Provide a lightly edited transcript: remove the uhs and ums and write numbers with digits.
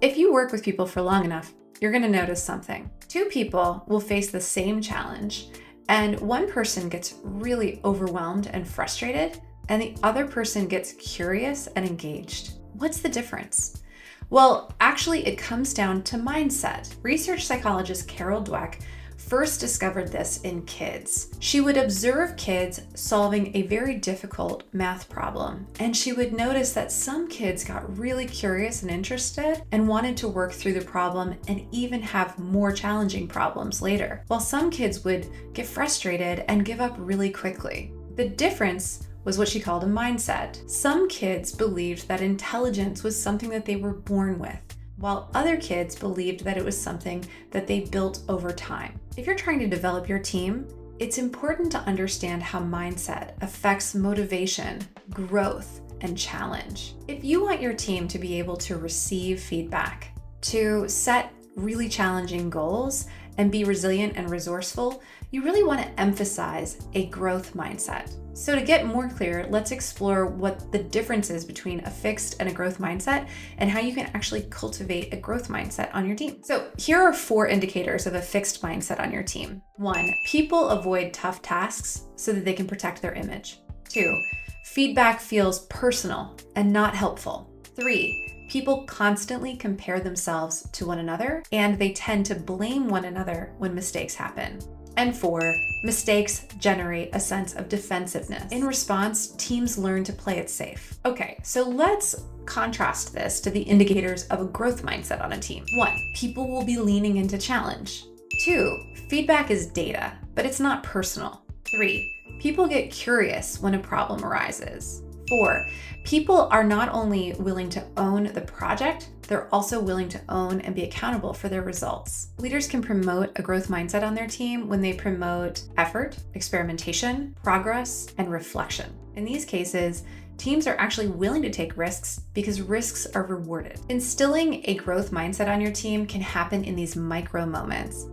If you work with people for long enough, you're going to notice something. Two people will face the same challenge, and one person gets really overwhelmed and frustrated, and the other person gets curious and engaged. What's the difference? Well, actually, it comes down to mindset. Research psychologist Carol Dweck first discovered this in kids. She would observe kids solving a very difficult math problem, and she would notice that some kids got really curious and interested and wanted to work through the problem and even have more challenging problems later, while some kids would get frustrated and give up really quickly. The difference was what she called a mindset. Some kids believed that intelligence was something that they were born with, while other kids believed that it was something that they built over time. If you're trying to develop your team, it's important to understand how mindset affects motivation, growth, and challenge. If you want your team to be able to receive feedback, to set really challenging goals, and be resilient and resourceful, you really want to emphasize a growth mindset. So to get more clear, let's explore what the difference is between a fixed and a growth mindset and how you can actually cultivate a growth mindset on your team. So here are 4 indicators of a fixed mindset on your team. 1, people avoid tough tasks so that they can protect their image. 2, feedback feels personal and not helpful. 3, people constantly compare themselves to one another, and they tend to blame one another when mistakes happen. And 4, mistakes generate a sense of defensiveness. In response, teams learn to play it safe. Okay, so let's contrast this to the indicators of a growth mindset on a team. 1, people will be leaning into challenge. 2, feedback is data, but it's not personal. 3, people get curious when a problem arises. 4, people are not only willing to own the project, they're also willing to own and be accountable for their results. Leaders can promote a growth mindset on their team when they promote effort, experimentation, progress, and reflection. In these cases, teams are actually willing to take risks because risks are rewarded. Instilling a growth mindset on your team can happen in these micro moments.